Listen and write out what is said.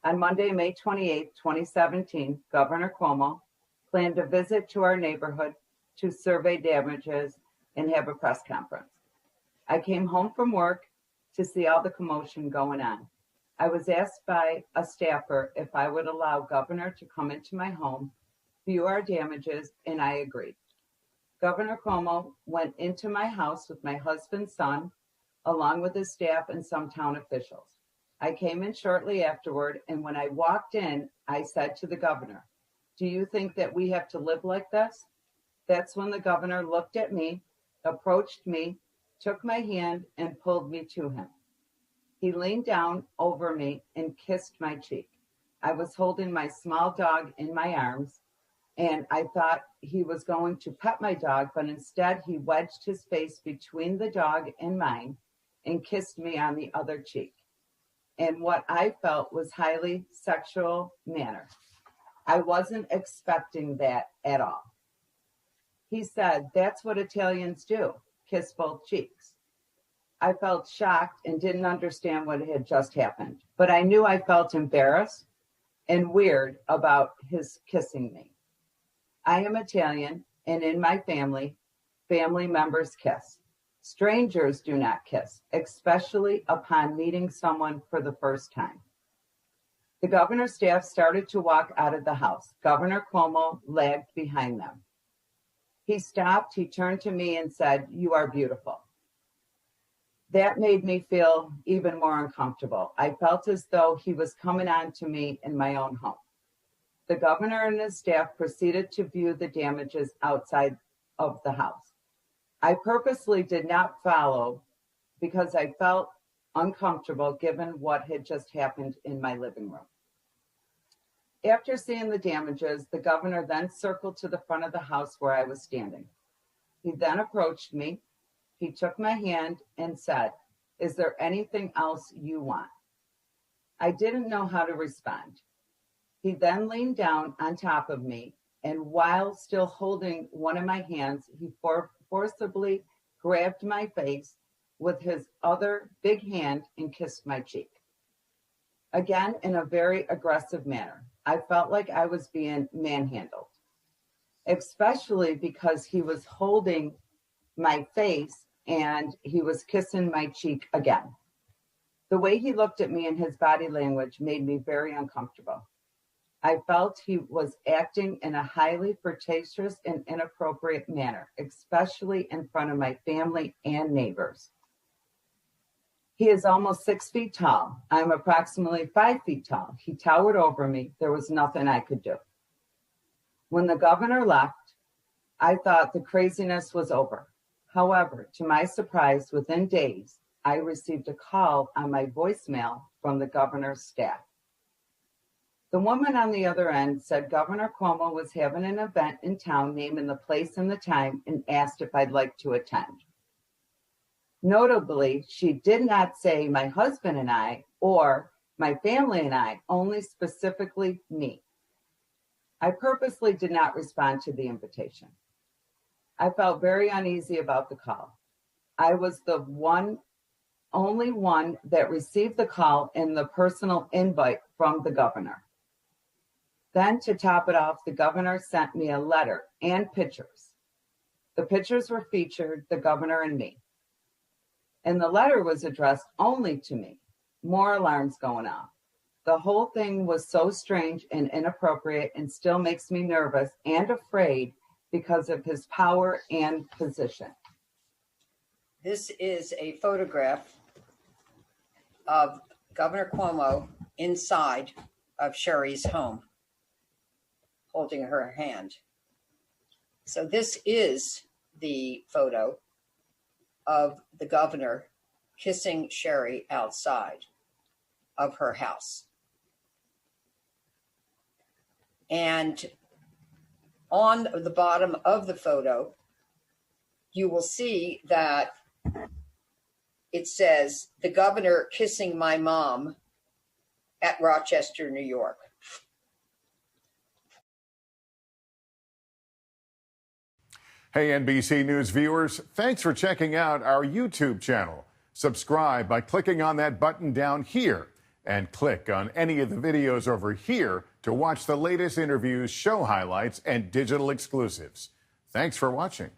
On Monday, May 28, 2017, Governor Cuomo planned a visit to our neighborhood to survey damages and have a press conference. I came home from work to see all the commotion going on. I was asked by a staffer if I would allow Governor to come into my home, view our damages, and I agreed. Governor Cuomo went into my house with my husband's son, along with his staff and some town officials. I came in shortly afterward, and when I walked in, I said to the governor, "Do you think that we have to live like this?" That's when the governor looked at me, approached me, took my hand, and pulled me to him. He leaned down over me and kissed my cheek. I was holding my small dog in my arms, and I thought he was going to pet my dog, but instead he wedged his face between the dog and mine and kissed me on the other cheek, in what I felt was highly sexual manner. I wasn't expecting that at all. He said, "That's what Italians do, kiss both cheeks." I felt shocked and didn't understand what had just happened, but I knew I felt embarrassed and weird about his kissing me. I am Italian, and in my family, family members kiss. Strangers do not kiss, especially upon meeting someone for the first time. The governor's staff started to walk out of the house. Governor Cuomo lagged behind them. He stopped, he turned to me and said, "You are beautiful." That made me feel even more uncomfortable. I felt as though he was coming on to me in my own home. The governor and his staff proceeded to view the damages outside of the house. I purposely did not follow because I felt uncomfortable given what had just happened in my living room. After seeing the damages, the governor then circled to the front of the house where I was standing. He then approached me. He took my hand and said, "Is there anything else you want?" I didn't know how to respond. He then leaned down on top of me, and while still holding one of my hands, he forcibly grabbed my face with his other big hand and kissed my cheek. Again, in a very aggressive manner. I felt like I was being manhandled, especially because he was holding my face and he was kissing my cheek again. The way he looked at me and his body language made me very uncomfortable. I felt he was acting in a highly flirtatious and inappropriate manner, especially in front of my family and neighbors. He is almost 6 feet tall. I'm approximately 5 feet tall. He towered over me. There was nothing I could do. When the governor left, I thought the craziness was over. However, to my surprise, within days, I received a call on my voicemail from the governor's staff. The woman on the other end said Governor Cuomo was having an event in town, naming the place and the time, and asked if I'd like to attend. Notably, she did not say my husband and I or my family and I, only specifically me. I purposely did not respond to the invitation. I felt very uneasy about the call. I was the only one that received the call and the personal invite from the governor. Then, to top it off, the governor sent me a letter and pictures. The pictures were featured the governor and me. And the letter was addressed only to me. More alarms going off. The whole thing was so strange and inappropriate and still makes me nervous and afraid because of his power and position. This is a photograph of Governor Cuomo inside of Sherry's home, holding her hand. So this is the photo of the governor kissing Sherry outside of her house. And on the bottom of the photo, you will see that it says, "The governor kissing my mom at Rochester, New York." Hey, NBC News viewers, thanks for checking out our YouTube channel. Subscribe by clicking on that button down here. And click on any of the videos over here to watch the latest interviews, show highlights, and digital exclusives. Thanks for watching.